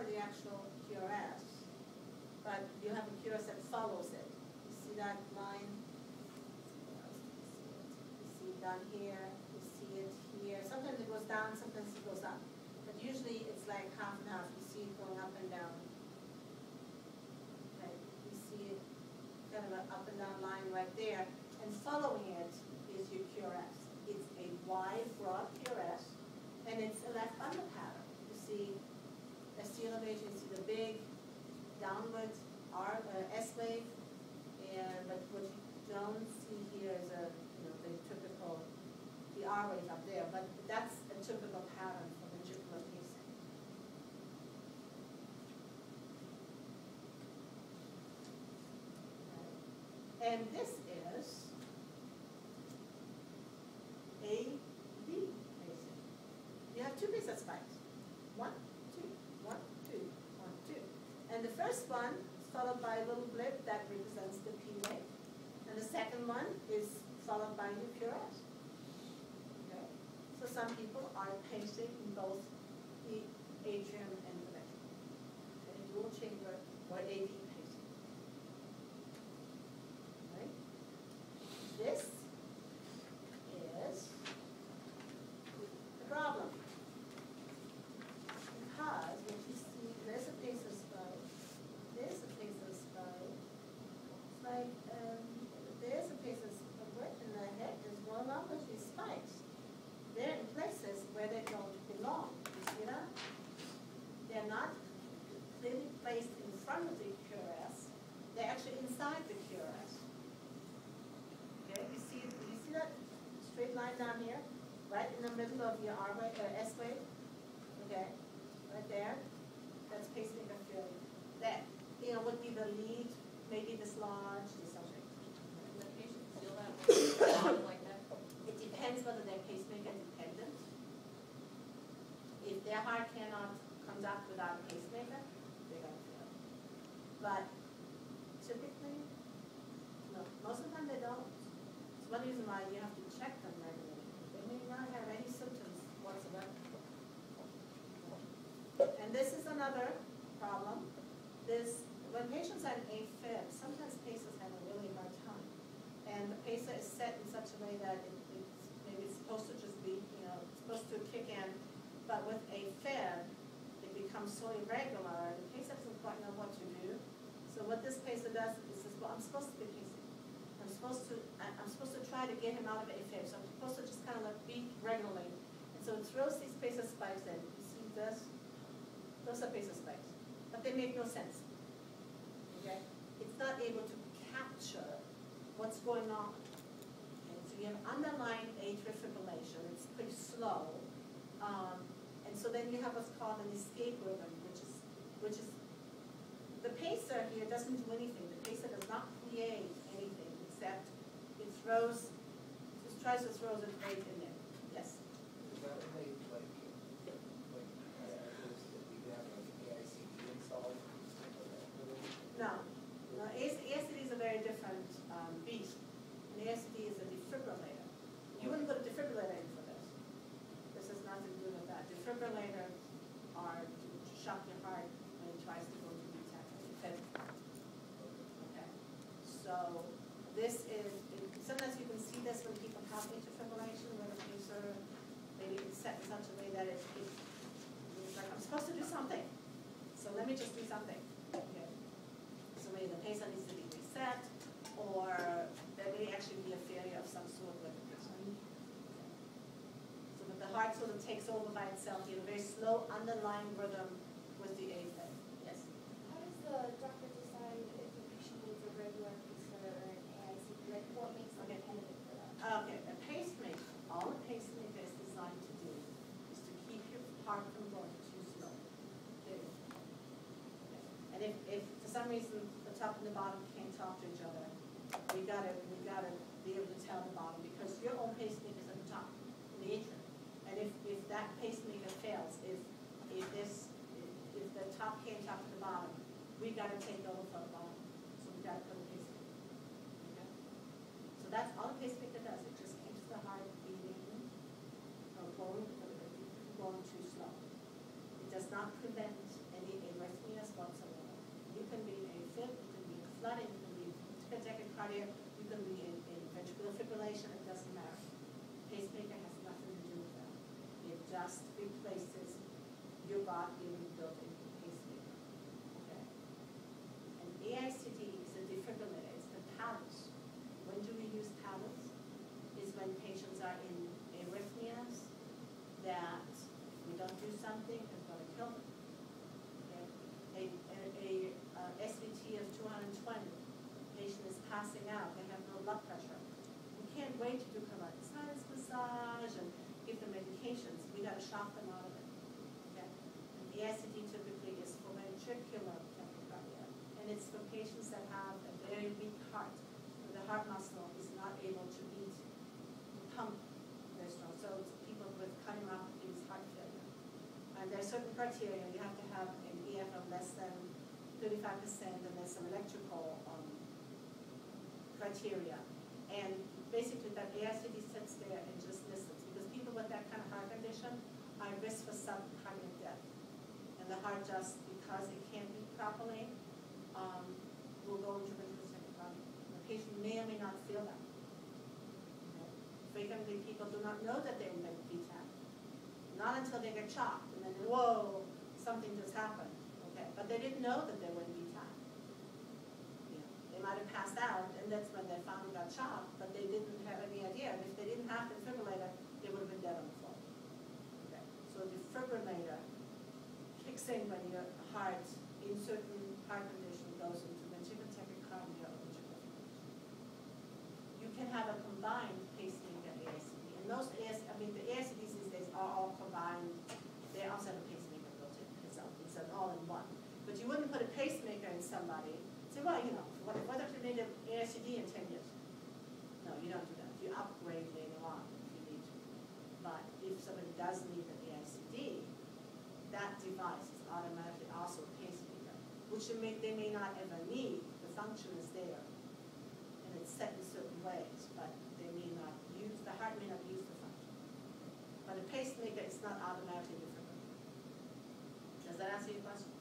are the actual QRS, but you have a QRS that follows it. You see that line? You see it down here, you see it here. Sometimes it goes down, sometimes it goes up. But usually it's like half and half. You see it going up and down. Okay, you see it kind of an up and down line right there. And following it is your QRS. It's a wide, broad QRS, and it's a left bundle pattern. You see ST elevation, you see the big downward S wave, and but what you don't see here is the typical R wave up there, but that's a typical pattern for ventricular pacing. Okay. And this is A, B pacing. You have two beta spikes. 1, 2, 1, 2, 1, 2. And the first one is followed by a little blip that represents the P wave. And the second one is followed by your QRS. Okay? So some people are pacing in both the atrium and the ventricle. Okay? Dual chamber or AV pacing. Right? This is the problem. Because what you see, there's a pacer spike, there's a pacer spike, it's like there's a pacer spike, and the head is going along with these spikes. They're in places where they don't belong. You see that? They're not clearly placed in front of the QRS. They're actually inside the QRS. Okay, you see that straight line down here, right in the middle of your R wave, S wave. Okay, right there. That's pacemaker failure. That would be the lead, maybe dislodge, the subject. The patient feel that like that? It depends whether they're pacemaker dependent. If their heart cannot conduct without a pacemaker, they're going to fail. But typically, no. Most of the time they don't. It's one reason why you have to check them regularly. They may not have any symptoms whatsoever. And this is another problem. When patients are in AFib, sometimes pacers have a really hard time. And the pacer is set in such a way that maybe it's supposed to just be, it's supposed to kick in. But with AFib, it becomes so irregular, the pacer doesn't quite know what to do. So what this pacer does is says, well, I'm supposed to be pacing. I'm supposed to try to get him out of AFib. So I'm supposed to just kind of like beat regularly. And so it throws these pacer spikes in. You see this? Those are pacer spikes. But they make no sense. Okay? It's not able to capture what's going on. Okay? So you have underlying atrial fibrillation. It's pretty slow. And so then you have what's called an escape rhythm, which is the pacer here doesn't do anything. The pacer does not create anything except it tries to throw the rate in there. Yes? Is that when they like we have like AICD installed? No. AICD is a very different beast. An AICD is a defibrillator. You wouldn't put a defibrillator in for this. This has nothing to do with that. Defibrillators are to shock your heart when it tries to go to retard. Okay. So this is, sometimes you can see this when people have atrial fibrillation, where the pacer maybe it's set in such a way that it's like, I'm supposed to do something. So let me just do something. Okay. So maybe the pacer needs to be reset, or there may actually be a failure of some sort with the pacer. Okay. So that the heart sort of takes over by itself. You have a very slow underlying rhythm with the AFib. Yes? How does the doctor decide if the patient needs a regular pacer or an AICD? Like, what makes them candidate for that? Okay, a pacemaker, all a pacemaker is designed to do is to keep your heart from going too slow. Okay. And if for some reason the top and the bottom can't talk to each other, we gotta be able to tell the bottom, because your own pacemaker is at the top, in the atrium. And if that pacemaker fails, if the top can't talk to the bottom, we gotta take over for the bottom. So we gotta put a pacemaker. Okay? So that's all a pacemaker does. It just keeps the heart beating or going too slow. It does not prevent any flooding, you can be tachycardia, you can be in ventricular fibrillation, it doesn't matter. Pacemaker has nothing to do with that. It just replaces your God-given built-in pacemaker. Okay? And AICD is a defibrillator, it's the palace. When do we use palace? Is when patients are in arrhythmias that if we don't do something, it's going to kill them. Okay? SVT of 220, patient is passing out, they have no blood pressure. We can't wait to do cardiac sinus massage and give them medications. We got to shock them out of it. Okay? And the AICD typically is for ventricular tachycardia, and it's for patients that have a very weak heart, where the heart muscle is not able to beat, to pump their stroke. So it's people with cardiomyopathies, heart failure. And there are certain criteria. You have to have an EF of less than 35%, and there's some electrical criteria. And basically that AICD sits there and just listens, because people with that kind of heart condition are at risk for sudden cardiac death. And the heart just, because it can't beat properly, will go into ventricular tachycardia. The patient may or may not feel that. Okay. Frequently people do not know that they're in VTAC. Not until they get shocked, and then, whoa, something just happened. Okay. But they didn't know that they were in VTAC. They might have passed out, and that's when they finally got shocked, but they didn't have any idea. And if they didn't have the defibrillator, they would have been dead on the floor. Okay. So the defibrillator kicks in when your heart, in certain heart condition, goes into ventricular tachycardia or ventricular fibrillation. You can have a combined pacemaker AICD. And most the AICDs these days are all combined. They also have a pacemaker built in itself. It's an all-in-one. But you wouldn't put a pacemaker in somebody. Say, well, what if you need an AICD in 10 years? No, you don't do that. You upgrade later on if you need to. But if somebody does need an AICD, that device is automatically also a pacemaker, which they may not ever need. The function is there, and it's set in certain ways, but they may not use, the heart may not use the function. But a pacemaker is not automatically different. Does that answer your question?